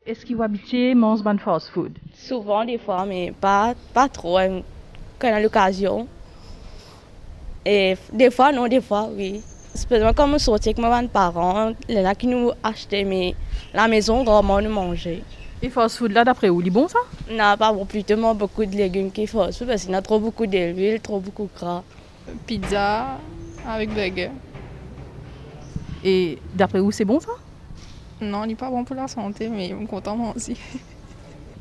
Est-ce que vous habitez mange ban fast food? Souvent, des fois, mais pas trop, quand on a l'occasion. Et des fois, non, des fois, oui. Spécialement comme on sortait avec mes parents, il y en a qui nous achetaient, mais la maison, vraiment, nous mangeait. Et fast food là, d'après vous, il est bon ça? On n'a pas plutôt beaucoup de légumes qu'il faut, parce qu'il y a trop beaucoup d'huile, trop beaucoup de gras. Pizza avec burger. Et d'après vous, c'est bon ça? Non, il n'est pas bon pour la santé, mais on est content moi aussi.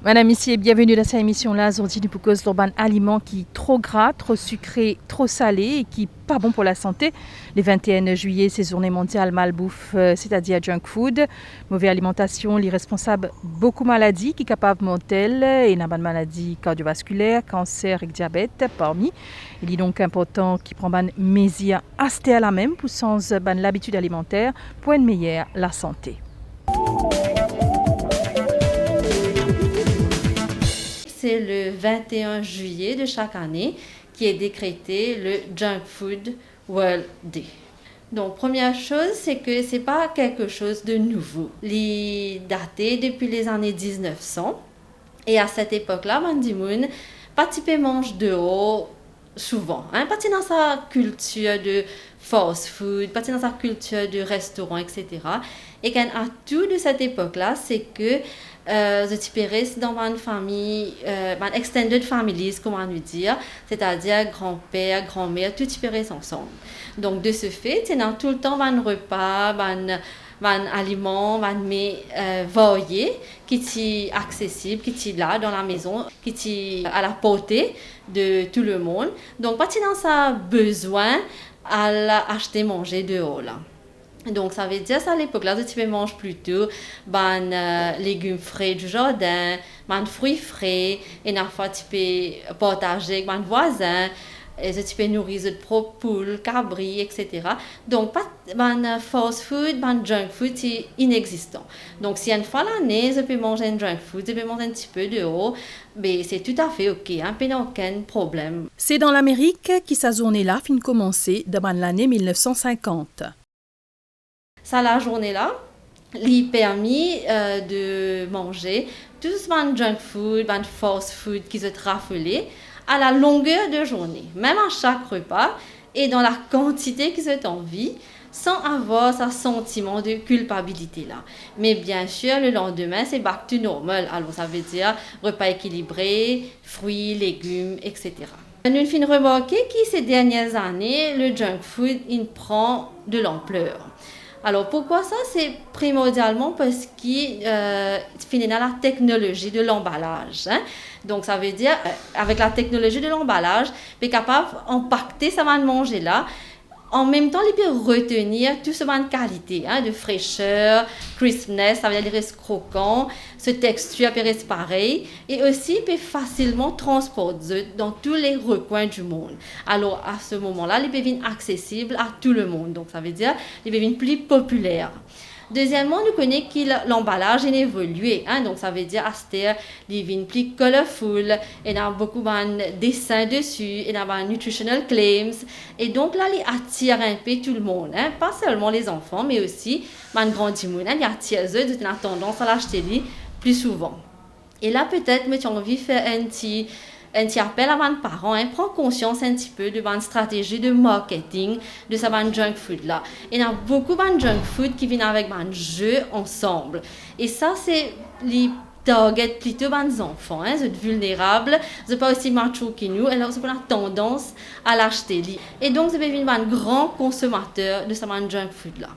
Madame ici et bienvenue dans cette émission-là. Aujourd'hui, nous cause l'urban aliment qui est trop gras, trop sucré, trop salé et qui n'est pas bon pour la santé. Le 21 juillet, c'est journée mondiale malbouffe, c'est-à-dire junk food. Mauvaise alimentation, les responsables beaucoup de maladies qui sont capables mortelles et une bonne maladie cardiovasculaire, cancer et diabète parmi. Il est donc important qu'il prenne une mesure à la même pour sans l'habitude alimentaire pour une meilleure la santé. C'est le 21 juillet de chaque année qui est décrété le Junk Food World Day. Donc, première chose, c'est que ce n'est pas quelque chose de nouveau. Il est daté depuis les années 1900. Et à cette époque-là, Mandimoun, pas typé mange dehors souvent. Pas dans sa culture de fast food, pas dans sa culture de restaurant, etc. Et qu'un atout de cette époque-là, c'est que je typerais dans une famille, une extended families, comment on dire, c'est-à-dire grand-père, grand-mère, tout typerais ensemble. Donc, de ce fait, c'est dans tout le temps un repas, un aliment, un mets varié qui est accessible, qui est là dans la maison, qui est à la portée de tout le monde. Donc, pas dans ça besoin à acheter manger dehors là. Donc, ça veut dire, ça, à l'époque-là, tu peux manger plutôt légumes frais du jardin, fruits frais, et une fois, tu peux partager avec voisin, et tu peux nourrir de propres poules, cabris, etc. Donc, pas fast food, junk food, c'est inexistant. Donc, si une fois l'année, je peux manger un junk food, je peux manger un petit peu dehors, mais c'est tout à fait OK, pas aucun problème. C'est dans l'Amérique que sa journée-là fin commencer dans l'année 1950. Ça, la journée-là, lui permis de manger tout ce junk food, fast food qui se raffolait à la longueur de journée, même à chaque repas et dans la quantité qui se envie, sans avoir ce sentiment de culpabilité là. Mais bien sûr, le lendemain, c'est back to normal. Alors, ça veut dire repas équilibré, fruits, légumes, etc. Nous finissons remarquer que ces dernières années, le junk food, il prend de l'ampleur. Alors, pourquoi ça? C'est primordialement parce qu'il finit dans la technologie de l'emballage. Donc, ça veut dire, avec la technologie de l'emballage, il est capable d'impacter ça va manger là. En même temps, il peut retenir tout ce de qualité, de fraîcheur, crispness, ça veut dire il reste croquant, ce texture peut rester pareil, et aussi il peut facilement transporter dans tous les recoins du monde. Alors à ce moment-là, il peut devenir accessible à tout le monde, donc ça veut dire il peut devenir plus populaire. Deuxièmement, nous connaissons que l'emballage est évolué, donc ça veut dire que il devient plus colorful, il y a beaucoup de dessins dessus, il y a des nutritional claims, et donc là, il attire un peu tout le monde, pas seulement les enfants, mais aussi les grands monde, il attire eux, ils ont tendance à l'acheter plus souvent. Et là, peut-être, tu as envie de faire un petit appel à mes parents, prends conscience un petit peu de ma stratégie de marketing de ce junk food là. Il y a beaucoup de junk food qui viennent avec un jeu ensemble. Et ça, c'est les target plutôt les enfants, c'est vulnérable, c'est pas aussi macho que nous, alors c'est pour la tendance à l'acheter. Et donc, c'est devenu un grand consommateur de ce junk food là.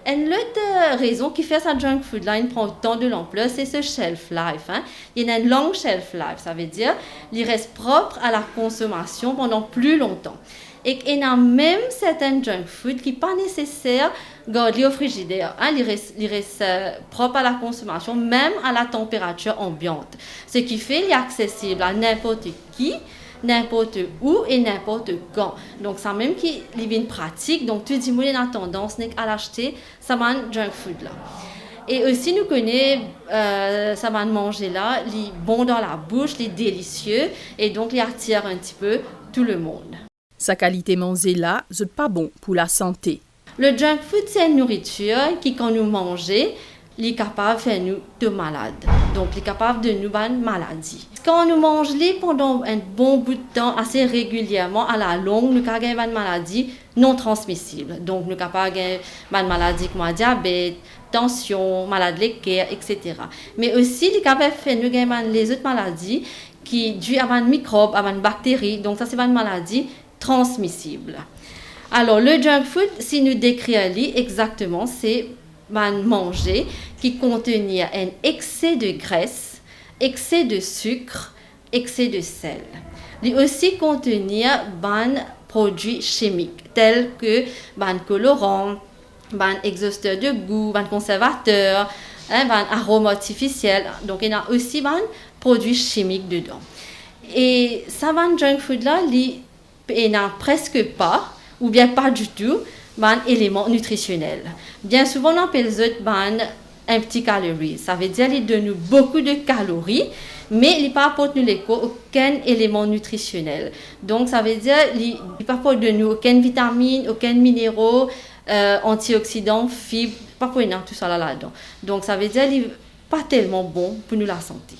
Une autre raison qui fait ça junk food line prend autant de l'ampleur, c'est ce shelf life. Il y a une long shelf life, ça veut dire qu'il reste propre à la consommation pendant plus longtemps. Et il y a même certains junk food qui ne sont pas nécessaires garder au frigidaire. Il reste propre à la consommation, même à la température ambiante. Ce qui fait qu'il est accessible à n'importe qui, n'importe où et n'importe quand. Donc, ça même qui est une pratique. Donc, tout le monde a tendance à l'acheter, ça va junk food là. Et aussi, nous connaissons, ça va manger là, les bon dans la bouche, les délicieux, et donc, les attire un petit peu tout le monde. Sa qualité manger là, c'est pas bon pour la santé. Le junk food, c'est une nourriture qui, quand nous mangeons, il est capable de faire nous de malades. Donc, il est capable de nous faire une maladie. Quand nous mangeons pendant un bon bout de temps, assez régulièrement, à la longue, nous avons une maladie non transmissible. Donc, nous sommes capables d'avoir une maladie comme le diabète, tension, maladie de cœur, etc. Mais aussi, il est capable de faire nous avoir les autres maladies qui dues à un microbe, à une bactérie. Donc, ça, c'est une maladie transmissible. Alors, le junk food, si nous décrivons exactement, c'est manger qui contient un excès de graisse, excès de sucre, excès de sel. Il aussi contenir des produits chimiques tels que des colorants, des exhausteurs de goût, des conservateurs, des arômes artificiels. Donc, il y a aussi des produits chimiques dedans. Et ça, les junk food là, il n'y a presque pas, ou bien pas du tout, des éléments nutritionnels. Bien souvent, on appelle ça un petit calorie. Ça veut dire qu'il donne beaucoup de calories, mais il ne apporte nous aucun élément nutritionnel. Donc, ça veut dire qu'il ne apporte de nous aucune vitamine, aucun minéraux, antioxydants, fibres, pas pour tout ça là-dedans. Donc, ça veut dire qu'il n'est pas tellement bon pour nous la santé.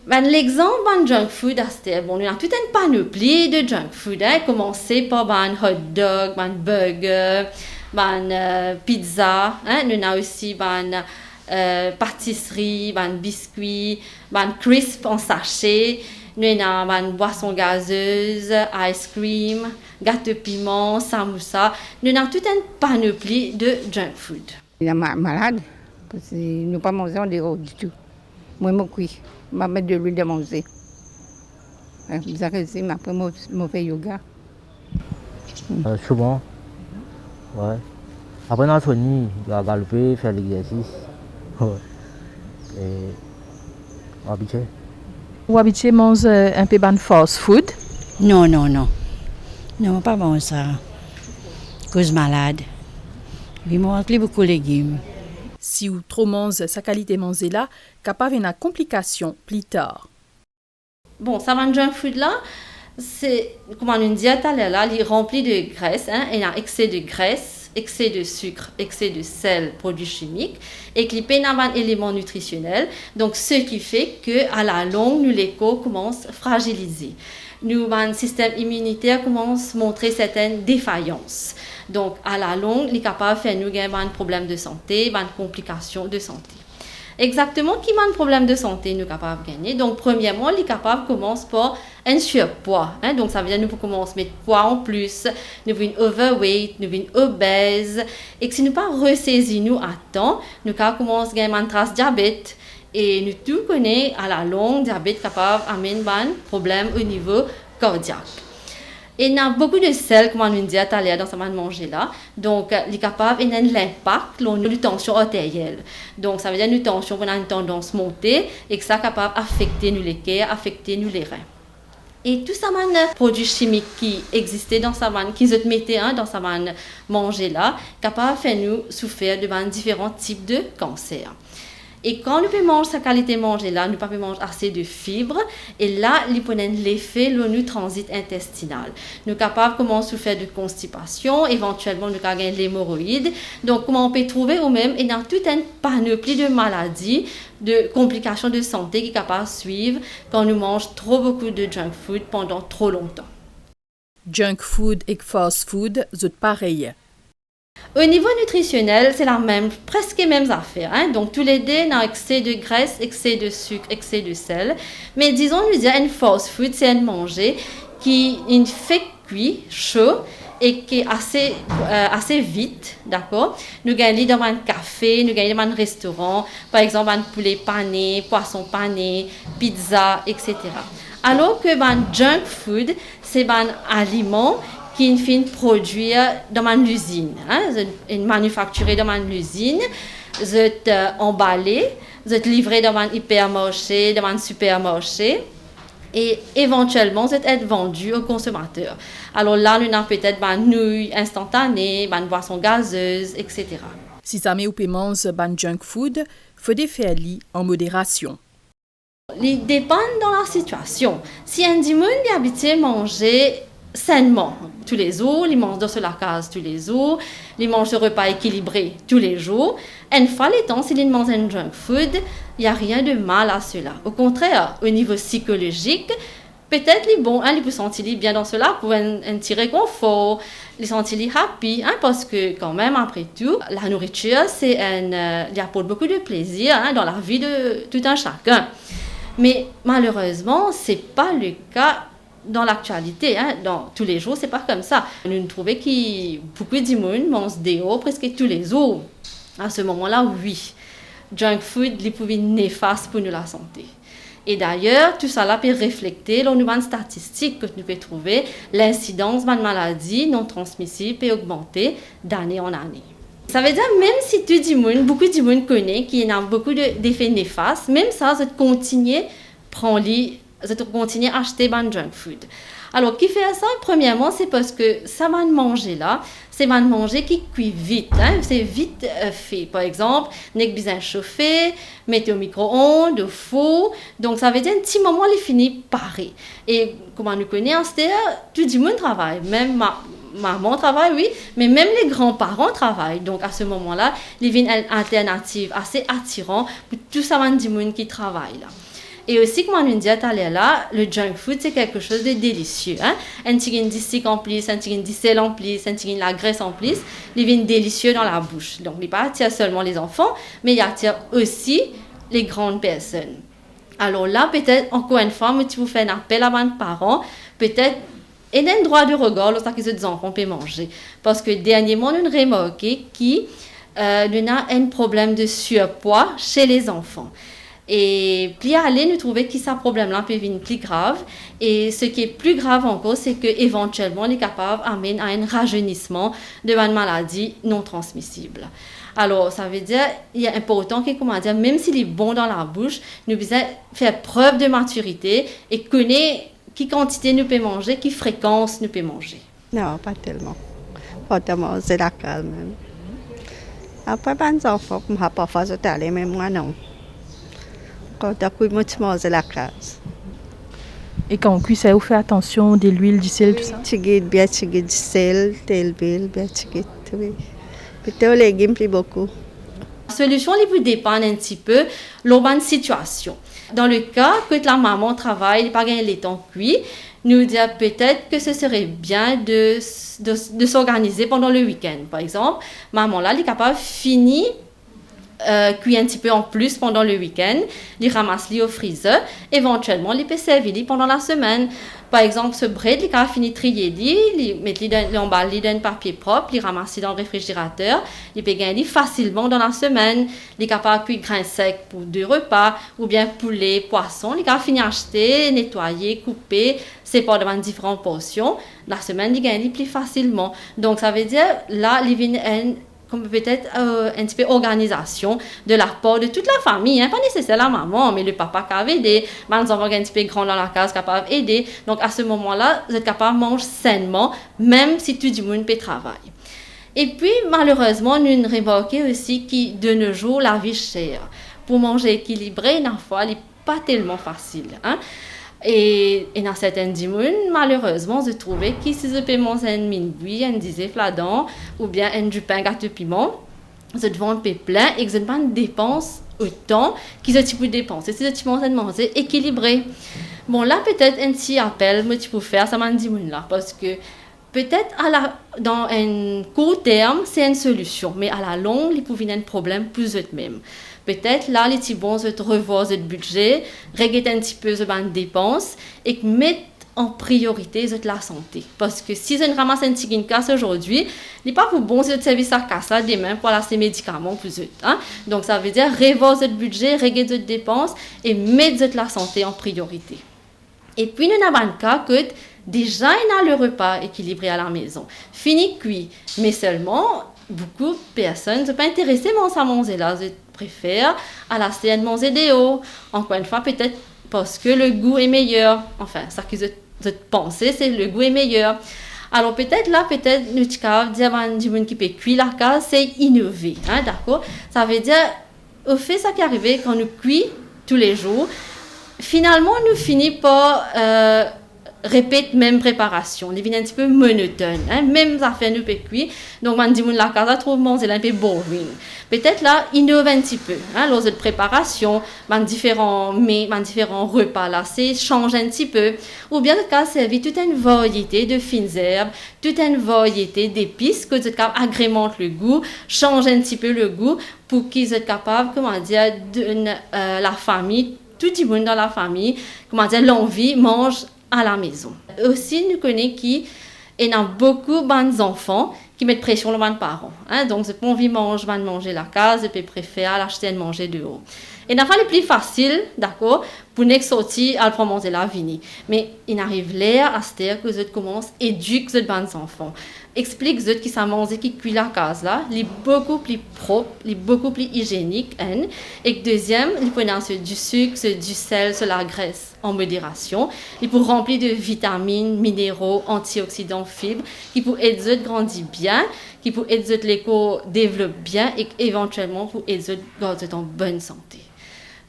L'exemple de junk food, bon, il y a toute une panoplie de junk food. Commencer par un hot dog, un burger, une pizza. Nous avons aussi une pâtisserie, un biscuit, un crisp en sachet. Nous avons une boisson gazeuse, ice cream, gâteau piment, samoussa. Nous avons toute une panoplie de junk food. Il est malade parce que nous ne pas manger en dehors du tout. Moi, je cuis. Je vais mettre de l'huile de manger. Vous avez raison, après, je fais yoga. Souvent, ouais. Après, on a fini, on va galoper, faire l'exercice. Ouais. Et habitué. Vous habituez à manger un peu de fast food? Non. Non, pas bon ça. Cause malade. Je mange beaucoup de légumes. Si vous trop mangez sa qualité manger là, capable une complication plus tard. Bon, ça va junk food là, c'est comme on dit tout à l'heure là, il est rempli de graisse, il y a excès de graisse, excès de sucre, excès de sel, produits chimiques, et qu'il n'y a pas d'éléments nutritionnels. Donc, ce qui fait que à la longue, nous les corps commencent à fragiliser. Notre système immunitaire commence à montrer certaines défaillances. Donc, à la longue, il est capable de faire nous gagner un problème de santé, des complications de santé. Exactement, qui a un problème de santé, nous sommes capables de gagner. Donc, premièrement, il est capable de commencer par un surpoids. Donc, ça veut dire que nous pouvons commencer à mettre poids en plus, nous avons une overweight, nous avons une obèse. Et que si nous ne pas ressaisir nous à temps, nous pouvons commencer à gagner une trace diabète. Et nous tous connaissons à la longue, diabète capable d'amener un problème au niveau cardiaque. Et il y a beaucoup de sel, comme on nous dit tout à l'heure, dans ce qu'on manger là. Donc, il est capable de l'impact sur la tension artérielle. Donc, ça veut dire que la tension a une tendance à monter et que ça est capable d'affecter les cœurs, affecter les reins. Et tout ça, les produits chimiques qui existaient dans ça, qui se mettaient dans ça manger là, capable de faire nous souffrir de différents types de cancers. Et quand nous pouvons manger sa qualité manger là, nous pouvons manger assez de fibres et là, il y a l'effet le transit intestinal. Nous sommes capables de commencer à souffrir de constipation, éventuellement nous avons l'hémorroïde. Donc comment on peut trouver ou même et dans toute une panoplie de maladies, de complications de santé qui est capable de suivre quand nous mangeons trop beaucoup de junk food pendant trop longtemps. Junk food et fast food, c'est pareil. Au niveau nutritionnel, c'est presque les mêmes affaires. Donc, tous les deux, on a excès de graisse, excès de sucre, excès de sel. Mais disons, nous dire, une fast food, c'est un manger qui fait cuit, chaud, et qui est assez vite, d'accord? Nous gagnons dans un café, nous gagnons dans un restaurant, par exemple, un poulet pané, poisson pané, pizza, etc. Alors que junk food, c'est un aliment qui est produire dans une usine, manufacturé dans une usine, c'est emballé, c'est livré dans un hypermarché, dans un supermarché, et éventuellement c'est être vendu aux consommateurs. Alors là, nous avons peut-être une nouille instantanée, une boisson gazeuse, etc. Si ça met ou manger ban junk food, faut des faire en modération. Il dépend dans la situation. Si un dimanche est habitué à manger sainement tous les jours, ils mangent dans la case tous les jours, ils mangent un repas équilibré tous les jours. Une fois les temps, s'ils mangent un junk food, il n'y a rien de mal à cela. Au contraire, au niveau psychologique, peut-être les bons, ils peuvent sentir bien dans cela pour un petit réconfort, les sentir happy, parce que quand même, après tout, la nourriture, il apporte beaucoup de plaisir dans la vie de tout un chacun. Mais malheureusement, ce n'est pas le cas dans l'actualité. Dans tous les jours, ce n'est pas comme ça. Nous trouvons que beaucoup de monde mangent dehors presque tous les jours. À ce moment-là, oui, junk food, il peut être néfaste pour nous la santé. Et d'ailleurs, tout ça peut refléter dans une statistique que nous pouvons trouver, l'incidence de maladies non transmissibles peut augmenter d'année en année. Ça veut dire même si beaucoup de monde connaît qu'il y a beaucoup d'effets néfastes, même ça, vous continuez à acheter des junk food. Alors, qui fait ça? Premièrement, c'est parce que ça va manger là, c'est va manger qui cuit vite. C'est vite fait. Par exemple, n'est besoin chauffer, mettez au micro-ondes, au four. Donc, ça veut dire un petit moment, il finit pareil. Et comme nous connaissons, tout le monde travaille. Même maman travaille, oui, mais même les grands-parents travaillent. Donc, à ce moment-là, il y a une alternative assez attirante pour tout ça, du monde qui travaille là. Et aussi, comme on nous dit à là, le junk food, c'est quelque chose de délicieux. Un petit disque en plus, un petit sel en plus, un petit la graisse en plus, il vient délicieux dans la bouche. Donc, il ne attire pas seulement les enfants, mais il attire aussi les grandes personnes. Alors là, peut-être, encore une fois, tu vous fais un appel à vos parents, peut-être, et un droit de regard lorsque les enfants peuvent manger. Parce que dernièrement, nous avons remarqué qu'il y a un problème de surpoids chez les enfants. Et puis aller, nous trouvons que ce problème-là peut devenir plus grave. Et ce qui est plus grave encore, c'est qu'éventuellement, on est capable d'amener à un rajeunissement de une maladie non transmissible. Alors, ça veut dire qu'il est important que, même s'il est bon dans la bouche, nous devons faire preuve de maturité et connaître quelle quantité nous pouvons manger, quelle fréquence nous pouvons manger. Non, pas tellement. Pas tellement, c'est la calme. Après, les enfants, je ne vais pas faire ça, mais moi non. Quand on mange la case. Et quand on cuit, ça vous fait attention de l'huile, du sel, tout ça? Bien du sel, de l'huile, bien oui. Plutôt les légumes, plus beaucoup. La solution peut dépendre un petit peu de la situation. Dans le cas que la maman travaille, elle n'a pas gagné les temps cuits, nous disons peut-être que ce serait bien de s'organiser pendant le week-end. Par exemple, maman là, elle est capable de finir cuire un petit peu en plus pendant le week-end, les ramasser au freezer, éventuellement les peut servir pendant la semaine. Par exemple, ce bread, il a fini de trier, il met l'emballer dans un papier propre, il ramasser dans le réfrigérateur, il peut gagner facilement dans la semaine, il est capable de cuire grains secs pour 2 repas, ou bien poulet, poisson, il a fini d'acheter, nettoyer, couper, séparer dans différentes portions. La semaine, il gagne plus facilement. Donc, ça veut dire, là, il vient comme peut-être un petit peu organisation de la part de toute la famille, pas nécessairement la maman, mais le papa qui avait aidé, les enfants un petit peu grands dans la case capable d'aider. Donc à ce moment-là, vous êtes capable de manger sainement, même si tout le monde peut travailler. Et puis malheureusement, nous remarquons aussi que de nos jours, la vie est chère. Pour manger équilibré, une fois, il n'est pas tellement facile. Et dans certaines dimoun, malheureusement, je trouvais que si je peux manger un minboui, un disif là-dedans, ou bien un du pain gâteau piment, je devais un peu plein et que je ne pas dépense autant que je peux dépenser. Si je mange manger équilibré. Bon, là, peut-être un petit appel, moi, tu peux faire ça m'a dit là, parce que peut-être dans un court terme, c'est une solution, mais à la longue, il peut venir un problème plus eux-mêmes. Peut-être là, les petits bons, de revoir ce budget, régler un petit peu de dépenses et mettre en priorité la santé. Parce que si je ne ramasse un petit casse aujourd'hui, il n'est pas pour bon si je service à casse là demain pour aller ces médicaments plus vite. Donc ça veut dire revoir ce budget, régler cette dépenses et mettre la santé en priorité. Et puis nous avons un cas que déjà il a le repas équilibré à la maison, fini cuit, mais seulement beaucoup de personnes ne sont pas intéressées à manger là. Je préfère à la scène manger des hauts. Encore une fois, peut-être parce que le goût est meilleur. Enfin, ça que je pensais, c'est le goût est meilleur. Alors peut-être nous avons du monde qui peut cuire la case, c'est innover, d'accord? Ça veut dire, au fait, ça qui arrive quand nous cuit tous les jours, finalement, nous finissons par répète même préparation, il devient un petit peu monotone, hein, même affaire nous peut cuire. Donc on dit la casa trouve manger un peu boring. Peut-être là innove un petit peu, hein, lors de préparation, différents repas là, c'est change un petit peu, ou bien de cas servir toute une variété de fines herbes, toute une variété d'épices que vous êtes capable agrémente le goût, change un petit peu le goût pour qu'ils soient capables, comment dire, de la famille, tout le monde dans la famille, comment dire, l'envie mange à la maison. Aussi, nous connaissons qu'il y a beaucoup d'enfants qui mettent pression sur les parents. Hein? Donc, c'est pas envie de manger la case, et puis préfèrent l'acheter et manger dehors. Et n'a pas le plus facile, d'accord, pour nous sortir à prendre manger la vini. Mais il arrive l'air à ce que vous commencez à éduquer les enfants. Explique aux qui savent manger, qui cuit la case là, il est beaucoup plus propre, il est beaucoup plus hygiénique. Hein? Et deuxième, il peut avoir du sucre, du sel, de la graisse en modération. Il peut remplir de vitamines, minéraux, antioxydants, fibres, qui peut aider à grandir bien, qui peut aider à l'éco développer bien et éventuellement pour aider à garder en bonne santé.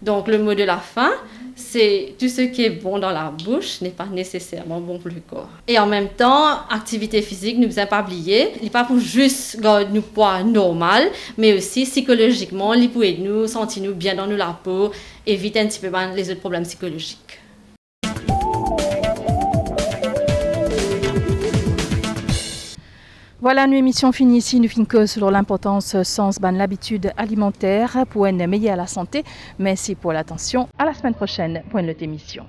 Donc le mot de la fin, c'est tout ce qui est bon dans la bouche n'est pas nécessairement bon pour le corps. Et en même temps, activité physique, ne vous pas oublier, il n'est pas pour juste garder nos poids normal, mais aussi psychologiquement, il peut aider nous sentir nous bien dans nous la peau, éviter un petit peu les autres problèmes psychologiques. Voilà, une émission finie ici. Nous finissons sur l'importance sens de l'habitude alimentaire pour une meilleure la santé. Merci pour l'attention. À la semaine prochaine pour une autre émission.